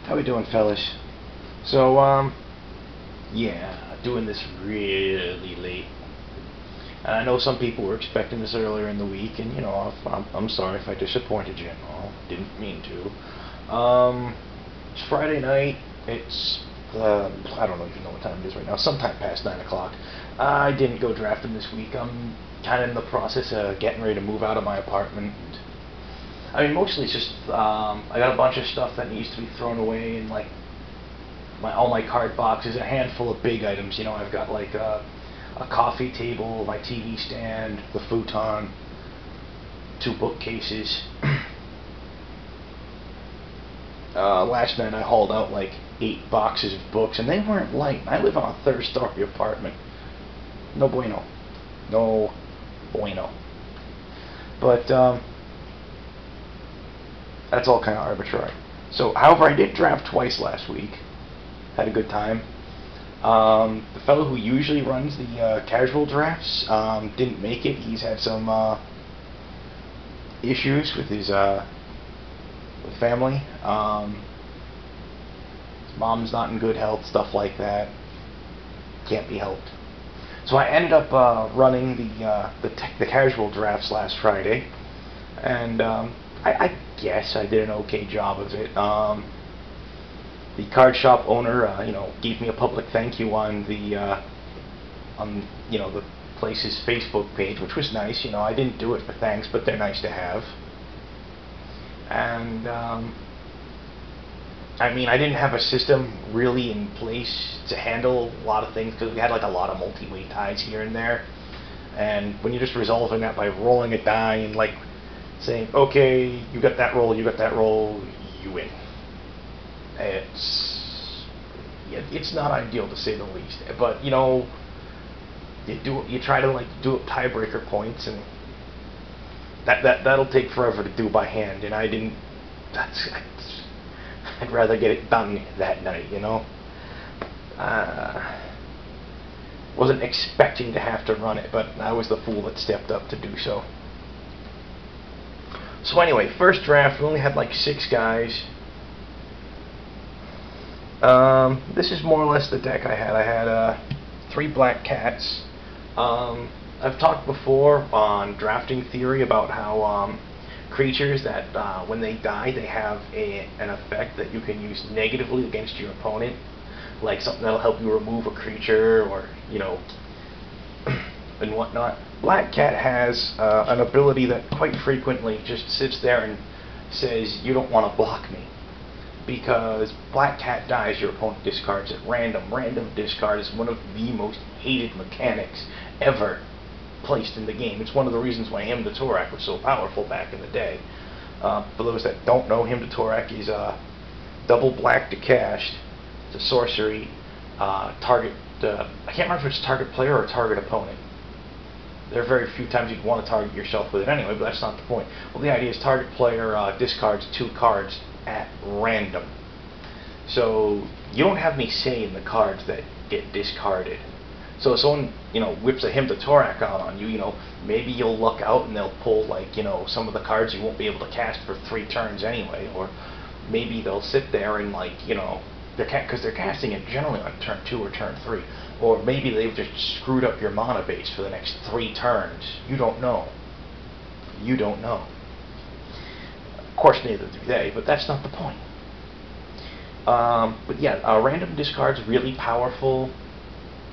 How we doing, fellas? So, yeah, doing this really late. And I know some people were expecting this earlier in the week, and I'm sorry if I disappointed you and all. Didn't mean to. It's Friday night. It's I don't even know what time it is right now. Sometime past 9 o'clock. I didn't go drafting this week. I'm kind of in the process of getting ready to move out of my apartment. I mean, mostly it's just I got a bunch of stuff that needs to be thrown away, and like all my card boxes, a handful of big items. I've got like a coffee table, my TV stand, the futon, 2 bookcases. Last night I hauled out like 8 boxes of books, and they weren't light. I live on a 3rd-story apartment. No bueno. No bueno. But that's all kind of arbitrary. So, however, I did draft twice last week. Had a good time. The fellow who usually runs the casual drafts didn't make it. He's had some issues with his with family. His mom's not in good health, stuff like that. Can't be helped. So I ended up running the casual drafts last Friday, and I guess I did an okay job of it. The card shop owner, gave me a public thank you on the place's Facebook page, which was nice. I didn't do it for thanks, but they're nice to have. And I mean, I didn't have a system really in place to handle a lot of things because we had like a lot of multi-way ties here and there. And when you're just resolving that by rolling a die and like saying, okay, you got that roll, you win. It's not ideal to say the least, but you try to like do it tiebreaker points, and that'll take forever to do by hand, and I'd rather get it done that night, wasn't expecting to have to run it, but I was the fool that stepped up to do so. So anyway, first draft, we only had like 6 guys. This is more or less the deck I had. I had 3 black cats. I've talked before on drafting theory about how creatures that when they die, they have an effect that you can use negatively against your opponent, like something that'll help you remove a creature, or and whatnot. Black cat has an ability that quite frequently just sits there and says, you don't want to block me. Because black cat dies, your opponent discards at random. Random discard is one of the most hated mechanics ever placed in the game. It's one of the reasons why Hymn to Torak was so powerful back in the day. For those that don't know, Hymn to Torak is double black to cast. It's a sorcery. Target. I can't remember if it's target player or target opponent. There are very few times you'd want to target yourself with it anyway, but that's not the point. Well, the idea is target player discards 2 cards at random. So you don't have any say in the cards that get discarded. So if someone, whips a Hymn to Torak out on you, maybe you'll luck out and they'll pull like, some of the cards you won't be able to cast for 3 turns anyway, or maybe they'll sit there and like, because they're casting it generally on turn 2 or turn 3, or maybe they've just screwed up your mana base for the next 3 turns. You don't know. You don't know. Of course, neither do they, but that's not the point. But yeah, random discard's really powerful,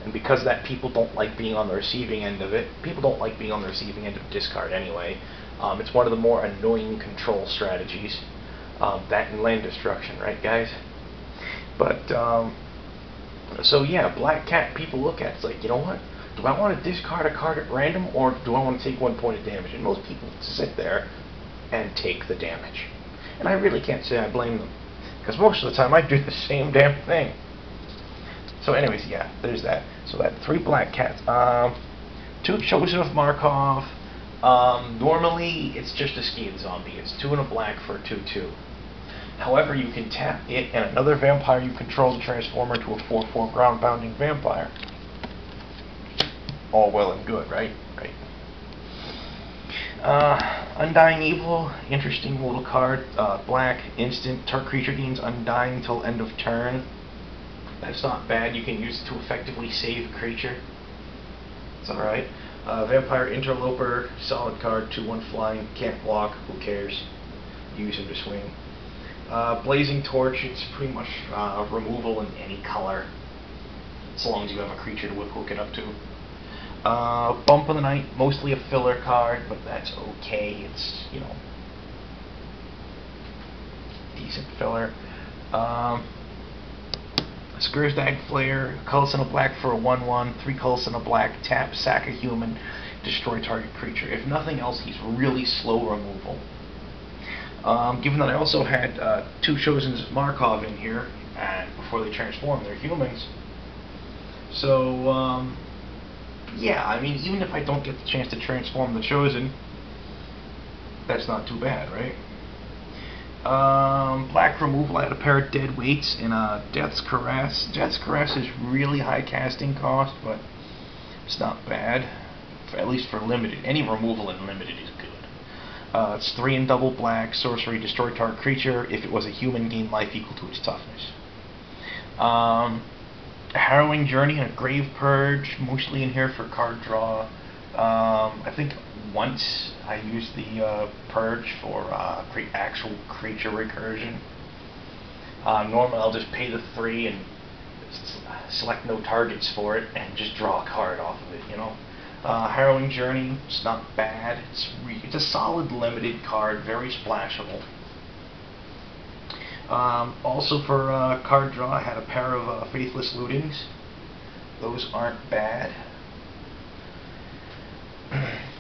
and because of that, people don't like being on the receiving end of it. People don't like being on the receiving end of discard anyway. It's one of the more annoying control strategies. That and land destruction, right, guys? But so yeah, black cat, people look at it's like, you know what? Do I want to discard a card at random, or do I want to take 1 point of damage? And most people sit there and take the damage. And I really can't say I blame them, because most of the time I do the same damn thing. So anyways, yeah, there's that. So that 3 black cats. 2 Chosen of Markov. Normally it's just a Skein zombie. It's 2 and a black for a 2/2. However, you can tap it and another vampire you control to transform into a 4/4 ground pounding vampire. All well and good, right? Right. Undying Evil, interesting little card. Black, instant, target creature gains undying till end of turn. That's not bad, you can use it to effectively save a creature. It's alright. Vampire Interloper, solid card, 2/1 flying, can't block, who cares? Use him to swing. Blazing Torch, it's pretty much removal in any color, as long as you have a creature to hook it up to. Bump of the Night, mostly a filler card, but that's okay. It's, you know, decent filler. Scursdag Flare, colorless and a black for a 1/1, 3 colorless and a black, tap, sack a human, destroy target creature. If nothing else, he's really slow removal. Given that I also had 2 Chosen's Markov in here, and before they transform, they're humans. So, yeah, I mean, even if I don't get the chance to transform the Chosen, that's not too bad, right? Black removal, I had a pair of Dead Weights and a Death's Caress. Death's Caress is really high casting cost, but it's not bad, at least for limited. Any removal in limited is good. It's 3 and double black, sorcery, destroy target creature. If it was a human, gain life equal to its toughness. A Harrowing Journey and a Grave Purge, mostly in here for card draw. I think once I used the Purge for actual creature recursion. Normally I'll just pay the 3 and select no targets for it and just draw a card off of it, you know. Harrowing Journey, it's not bad. It's a solid limited card, very splashable. Also for card draw, I had a pair of Faithless Lootings. Those aren't bad.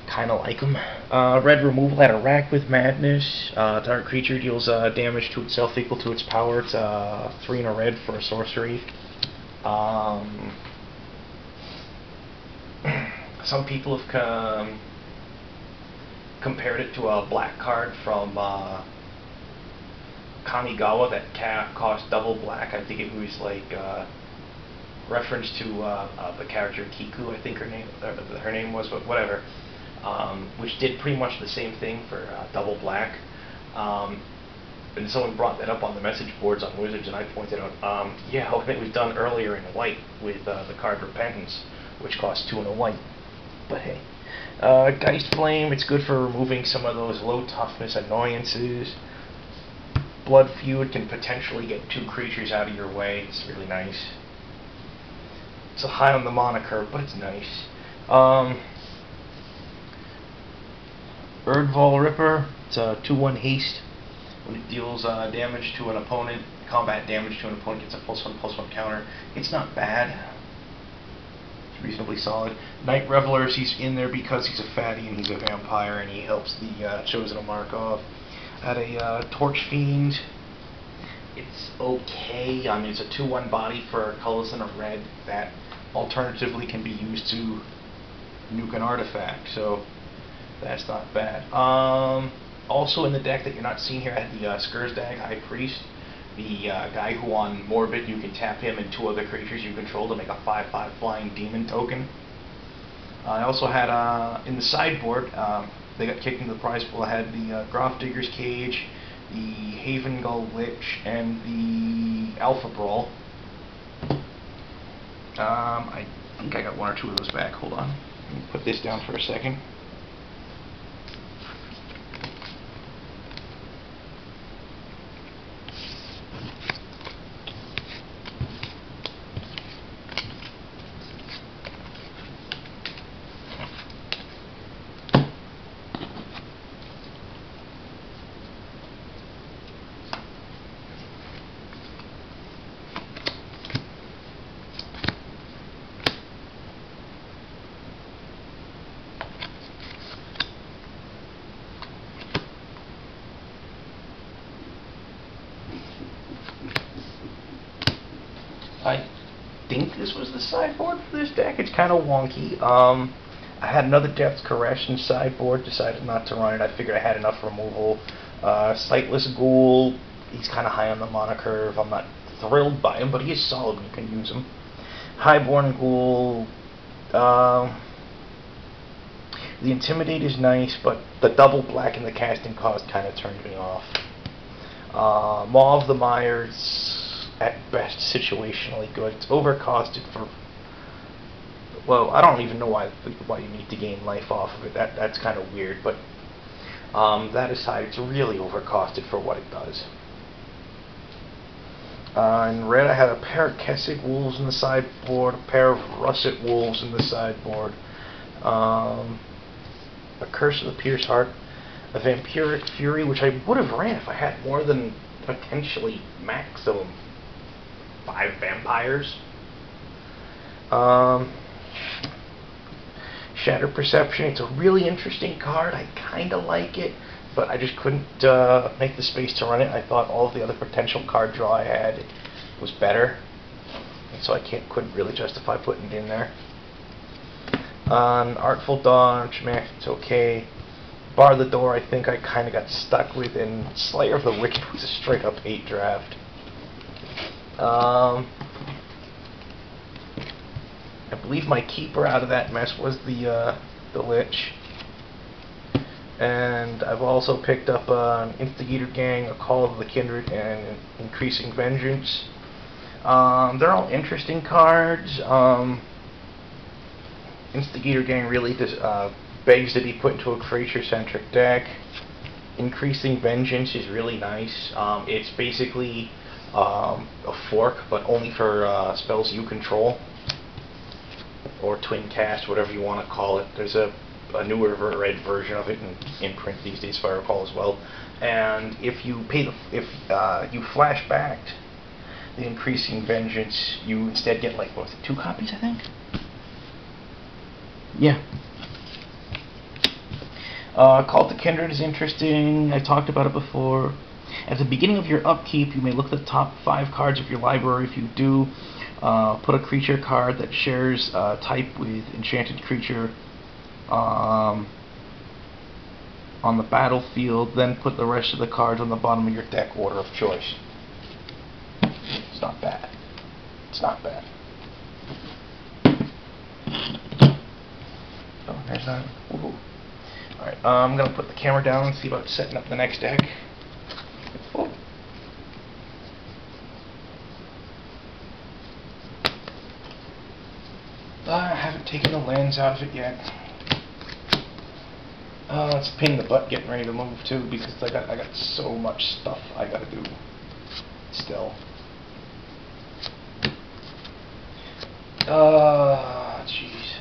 Kind of like them. Red removal had a Rack with Madness. Target creature deals damage to itself equal to its power. It's 3 and a red for a sorcery. Some people have compared it to a black card from Kamigawa that cost double black. I think it was like reference to the character Kiku, I think her name was, but whatever. Which did pretty much the same thing for double black. And someone brought that up on the message boards on Wizards, and I pointed out, yeah, it was done earlier in white with the card Repentance, which cost 2 and a white. But hey. Geist Flame, it's good for removing some of those low toughness annoyances. Blood Feud can potentially get 2 creatures out of your way. It's really nice. It's a high on the mana curve, but it's nice. Erdval Ripper, it's a 2/1 haste. When it deals damage to an opponent, combat damage to an opponent, gets a +1/+1 counter. It's not bad. It's reasonably solid. Night Revelers, he's in there because he's a fatty and he's a vampire and he helps the Chosen of Markov. I had a Torch Fiend. It's okay. I mean, it's a 2/1 body for a colorless and a red that alternatively can be used to nuke an artifact, so that's not bad. Also in the deck that you're not seeing here, I had the Scursdag High Priest, the guy who on Morbid you can tap him and 2 other creatures you control to make a 5/5 flying demon token. I also had in the sideboard, they got kicked into the prize pool. I had the Graf Digger's Cage, the Haven Gull Lich, and the Alpha Brawl. I think I got 1 or 2 of those back. Hold on. Let me put this down for a second. I think this was the sideboard for this deck. It's kind of wonky. I had another Death's Caress in sideboard, decided not to run it. I figured I had enough removal. Sightless Ghoul, he's kind of high on the mana curve. I'm not thrilled by him, but he is solid when you can use him. Highborn Ghoul, The Intimidate is nice, but the double black and the casting cost kind of turned me off. Maw of the Myers, at best, situationally good. It's overcosted for... Well, I don't even know why you need to gain life off of it. That's kind of weird, but that aside, it's really overcosted for what it does. In red, I had a pair of Kessig Wolves in the sideboard, a pair of Russet Wolves in the sideboard, a Curse of the Pierce Heart, a Vampiric Fury, which I would have ran if I had more than potentially maximum 5 vampires. Shatter Perception, it's a really interesting card. I kind of like it, but I just couldn't make the space to run it. I thought all of the other potential card draw I had was better, and so I couldn't really justify putting it in there. Artful Dodge, meh, it's okay. Bar the Door, I think I kind of got stuck with, and Slayer of the Wicked was a straight up 8 draft. I believe my keeper out of that mess was the Lich. And I've also picked up an Instigator Gang, a Call of the Kindred, and Increasing Vengeance. They're all interesting cards. Instigator Gang really begs to be put into a creature-centric deck. Increasing Vengeance is really nice. It's basically a fork, but only for spells you control, or twin cast, whatever you want to call it. There's a newer red version of it in print these days, if I recall, as well. And if you you flash back the Increasing Vengeance, you instead get, like, what was it, 2 copies, I think? Yeah. Call to Kindred is interesting. I talked about it before. At the beginning of your upkeep, you may look at the top 5 cards of your library. If you do, put a creature card that shares type with Enchanted Creature on the battlefield, then put the rest of the cards on the bottom of your deck order of choice. It's not bad. It's not bad. Oh, there's that. Alright, I'm going to put the camera down and see about setting up the next deck. Oh. I haven't taken the lens out of it yet. It's a pain in the butt getting ready to move too, because I got so much stuff I gotta do still. Jeez.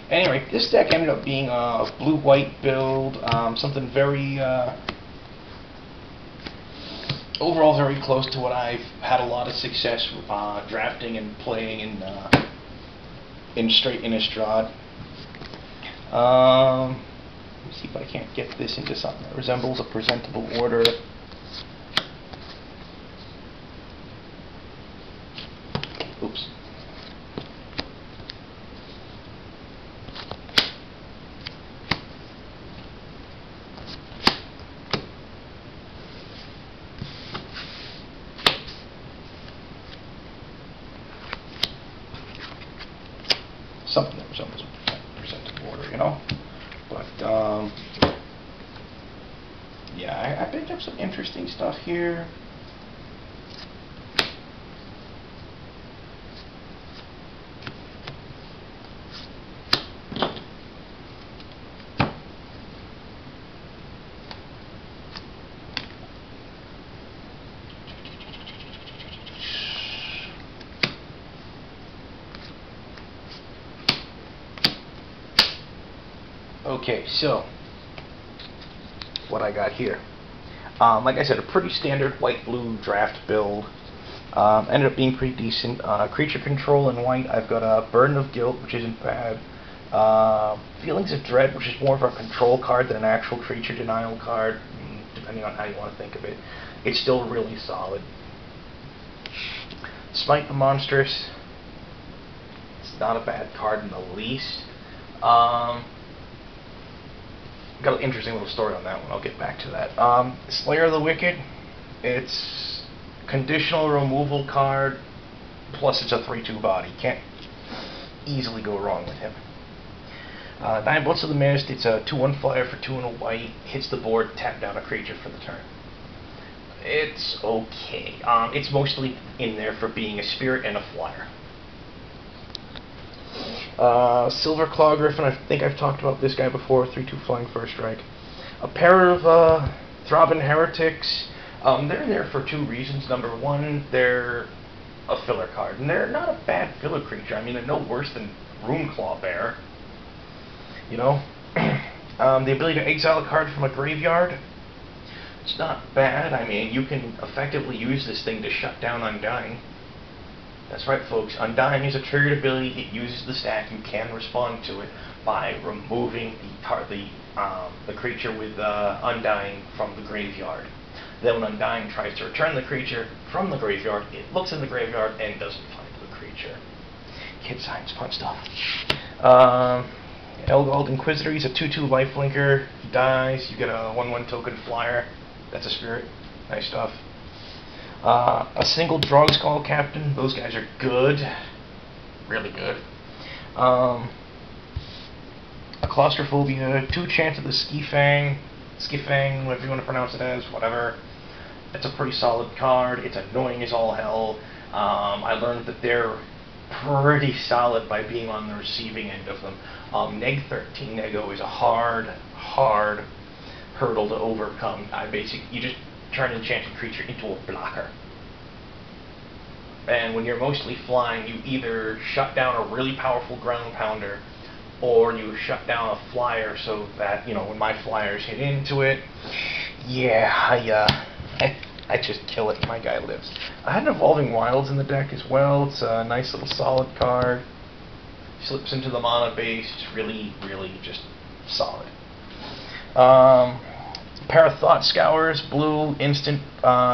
Anyway, this deck ended up being a blue-white build, something very overall very close to what I've had a lot of success drafting and playing in straight Innistrad. Let me see if I can't get this into something that resembles a presentable order. Oops. Something that resembles a presentable order, you know? But, yeah, I picked up some interesting stuff here. Okay, so what I got here. Like I said, a pretty standard white-blue draft build. Ended up being pretty decent. Creature control in white, I've got a Burden of Guilt, which isn't bad. Feelings of Dread, which is more of a control card than an actual creature denial card, depending on how you want to think of it. It's still really solid. Smite the Monstrous. It's not a bad card in the least. Got an interesting little story on that one. I'll get back to that. Slayer of the Wicked. It's conditional removal card. Plus it's a 3/2 body. Can't easily go wrong with him. 9 Blitz of the Mist, it's a 2/1 flyer for 2 and a white. Hits the board, tap down a creature for the turn. It's okay. It's mostly in there for being a spirit and a flyer. Silver Claw Griffin, I think I've talked about this guy before. 3/2 flying first strike. A pair of Throbbing Heretics. They're there for 2 reasons. Number 1, they're a filler card, and they're not a bad filler creature. I mean, they're no worse than Runeclaw Bear. You know, the ability to exile a card from a graveyard. It's not bad. I mean, you can effectively use this thing to shut down Undying. That's right, folks. Undying is a triggered ability. It uses the stack. You can respond to it by removing the creature with Undying from the graveyard. Then when Undying tries to return the creature from the graveyard, it looks in the graveyard and doesn't find the creature. Kid science, fun stuff. Elgald Inquisitor, he's a 2/2 lifelinker. He dies, you get a 1/1 token flyer. That's a spirit. Nice stuff. A single Drogskull Captain. Those guys are good. Really good. A Claustrophobia, 2 Chance of the Skifang, whatever you want to pronounce it as, whatever. It's a pretty solid card. It's annoying as all hell. I learned that they're pretty solid by being on the receiving end of them. Neg 13 Nego is a hard hurdle to overcome. You just turn an enchanted creature into a blocker. And when you're mostly flying, you either shut down a really powerful ground pounder, or you shut down a flyer so that, you know, when my flyers hit into it, yeah, I just kill it and my guy lives. I had an Evolving Wilds in the deck as well. It's a nice little solid card. Slips into the mana base. It's really just solid. Pair of Thought Scours, blue, instant.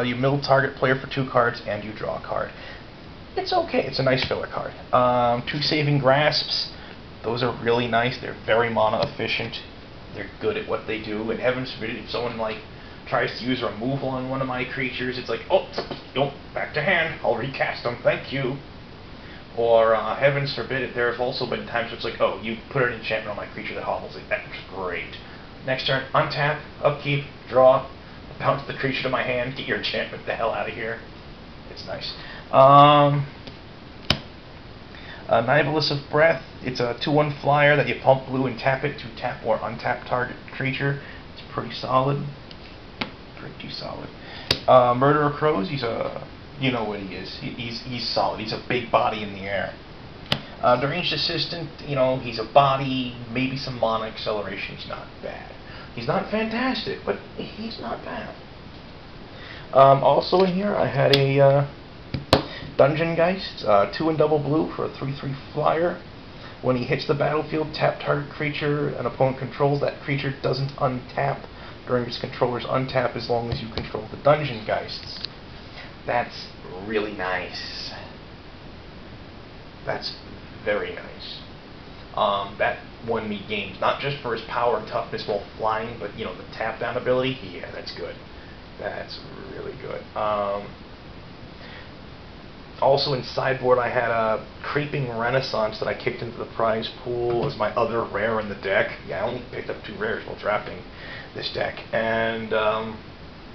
You mill target player for 2 cards and you draw a card. It's okay. It's a nice filler card. 2 Saving Grasps. Those are really nice. They're very mana efficient. They're good at what they do. And heavens forbid if someone tries to use removal on one of my creatures, it's like, oh, back to hand. I'll recast them. Thank you. Or heavens forbid, there have also been times where it's like, oh, you put an enchantment on my creature that hobbles it. That's great. Next turn, untap, upkeep, draw, bounce the creature to my hand, get your enchantment the hell out of here. It's nice. Nihilus of Breath. It's a 2/1 flyer that you pump blue and tap it to tap or untap target creature. It's pretty solid. Pretty solid. Murderer Crows. He's a, you know what he is. He's solid. He's a big body in the air. Deranged Assistant. You know, he's a body, maybe some mana acceleration. He's not bad. He's not fantastic, but he's not bad. Also in here, I had a Dungeon Geist, 2 and double blue for a 3/3 flyer. When he hits the battlefield, tap target creature an opponent controls. That creature doesn't untap during its controller's untap as long as you control the Dungeon Geists. That's really nice. That's very nice. That won me games, not just for his power and toughness while flying, but, you know, the tap down ability. Yeah, that's good. That's really good. Also in sideboard, I had a Creeping Renaissance that I kicked into the prize pool as my other rare in the deck. Yeah, I only picked up 2 rares while drafting this deck. And,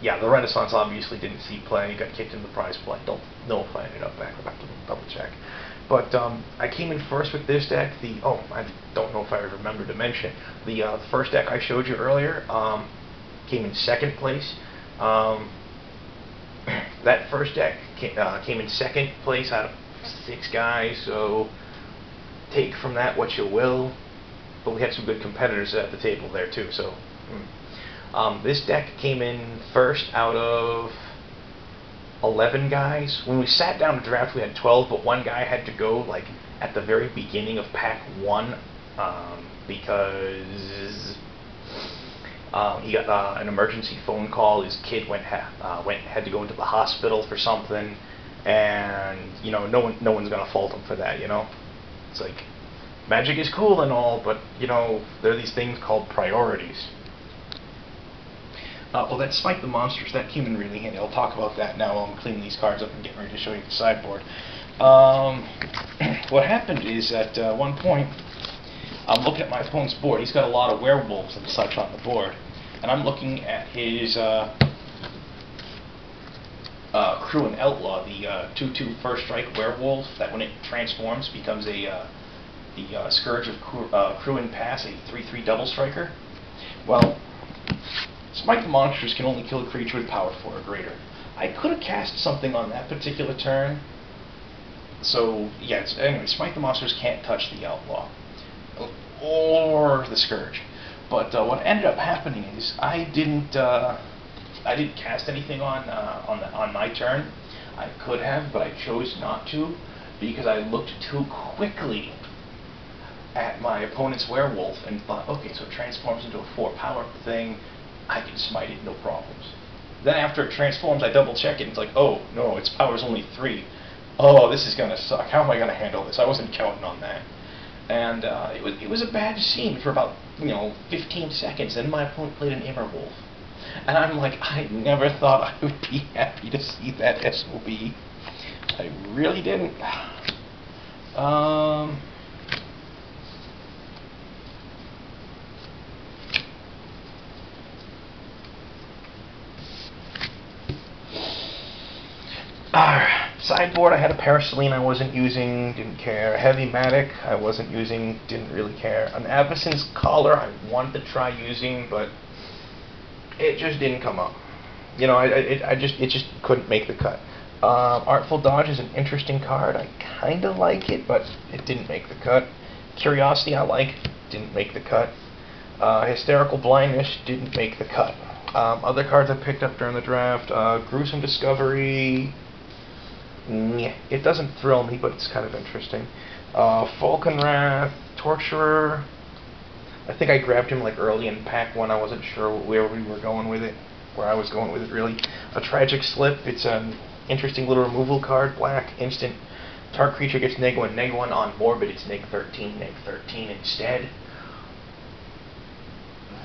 yeah, the Renaissance obviously didn't see play. Got kicked into the prize pool. I don't know if I ended up back. I'll have to double check. But I came in first with this deck. I don't know if I remember to mention. The first deck I showed you earlier came in second place. That first deck came in second place out of 6 guys, so take from that what you will. But we had some good competitors at the table there too. So this deck came in first out of 11 guys. When we sat down to draft, we had 12, but one guy had to go at the very beginning of pack 1 because he got an emergency phone call. His kid had to go into the hospital for something, and you know, no one's gonna fault him for that. You know, it's like Magic is cool and all, but you know, there are these things called priorities. Well, that Spike the Monsters, that came in really handy. I'll talk about that now while I'm cleaning these cards up and getting ready to show you the sideboard. What happened is at one point, I'm looking at my opponent's board. He's got a lot of werewolves and such on the board, and I'm looking at his Crew and Outlaw, the 2/2 first strike werewolf that when it transforms becomes the Scourge of Crew and Pass, a 3/3 double striker. Well, Smite the Monsters can only kill a creature with power 4 or greater. I could have cast something on that particular turn. So, yeah, anyway, Smite the Monsters can't touch the Outlaw. Or the Scourge. But what ended up happening is I didn't cast anything on my turn. I could have, but I chose not to because I looked too quickly at my opponent's werewolf and thought, okay, so it transforms into a 4 power thing. I can smite it, no problems. Then after it transforms, I double check it, and it's like, oh no, its power's only 3. Oh, this is gonna suck. How am I gonna handle this? I wasn't counting on that. And it was a bad scene for about 15 seconds. Then my opponent played an Immerwolf. And I'm like, I never thought I would be happy to see that SOB. I really didn't. Sideboard, I had a Paraceline I wasn't using, didn't care. A Heavy Matic I wasn't using, didn't really care. An Avacyn's Collar I wanted to try using, but it just didn't come up. It just couldn't make the cut. Artful Dodge is an interesting card. I kind of like it, but it didn't make the cut. Curiosity I like, didn't make the cut. Hysterical Blindness didn't make the cut. Other cards I picked up during the draft, Gruesome Discovery, it doesn't thrill me, but it's kind of interesting. Falconwrath, Torturer, I think I grabbed him like early in pack 1. I wasn't sure where we were going with it, where I was going with it really. A Tragic Slip, it's an interesting little removal card, black, instant. Target creature gets -1/-1 on board, but it's -13 instead.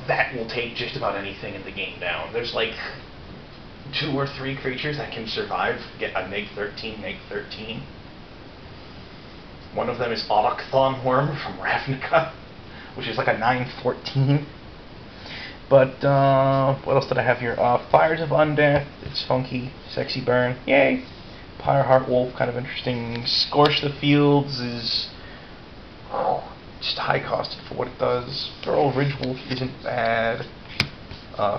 That will take just about anything in the game down. There's like 2 or 3 creatures that can survive, get a -13. One of them is Autochthon Worm from Ravnica, which is like a 9/14. But what else did I have here? Fires of Undeath, it's funky, sexy burn, yay. Pyreheart Wolf, kind of interesting. Scorch the Fields is just high costed for what it does. Feral Ridge Wolf isn't bad.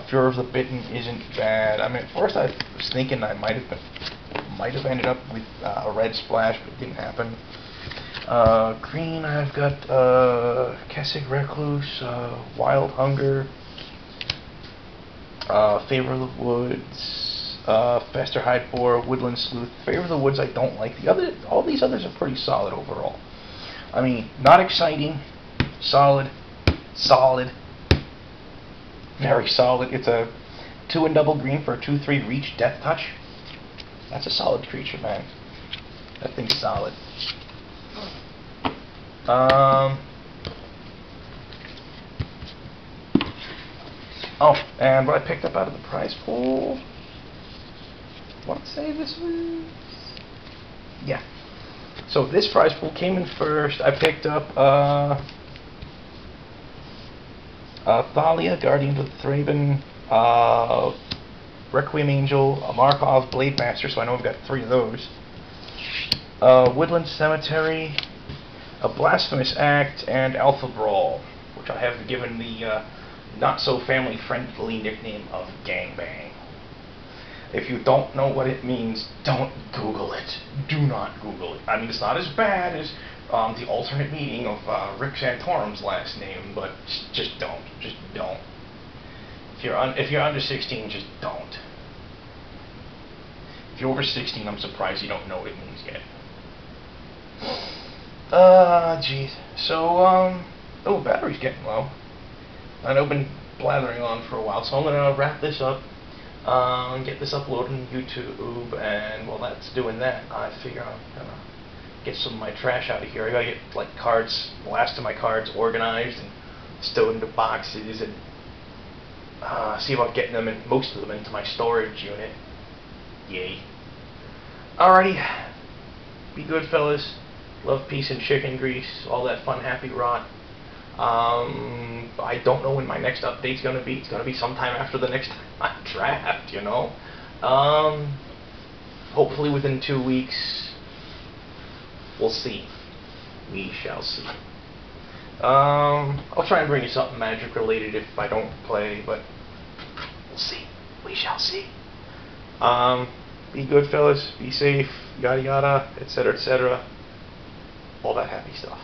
Fear of the Bitten isn't bad. I mean, at first I was thinking I might have ended up with a red splash, but it didn't happen. Green, I've got Kessig Recluse, Wild Hunger, Favor of the Woods, Festerhide Boar, Woodland Sleuth. Favor of the Woods I don't like. All these others are pretty solid overall. I mean, not exciting, solid, very solid. It's a 2 and double green for a 2/3 reach, Death Touch. That's a solid creature, man. That thing's solid. Oh, and what I picked up out of the prize pool. What did I say this was? Yeah. So this prize pool came in first. I picked up Thalia, Guardian of Thraben, Requiem Angel, a Markov Blade Master, so I know I've got 3 of those. Woodland Cemetery, a Blasphemous Act, and Alpha Brawl, which I have given the not-so-family-friendly nickname of Gangbang. If you don't know what it means, don't Google it. Do not Google it. I mean, it's not as bad as the alternate meaning of Rick Santorum's last name, but just don't. Just don't. If you're under 16, just don't. If you're over 16, I'm surprised you don't know what it means yet. Jeez. So, oh, battery's getting low. I know I've been blathering on for a while, so I'm gonna wrap this up. And get this uploaded on YouTube, and while that's doing that, I figure I'm gonna get some of my trash out of here. I gotta get like cards, the last of my cards organized and stowed into boxes, and see about getting them in, most of them into my storage unit. Yay. Alrighty. be good, fellas. Love, peace, and chicken grease. All that fun, happy rot. I don't know when my next update's gonna be. It's gonna be sometime after the next draft, you know. Hopefully within 2 weeks. We'll see. We shall see. I'll try and bring you something Magic related if I don't play, but we'll see. We shall see. Be good, fellas. Be safe. Yada yada, etc., etc. All that happy stuff.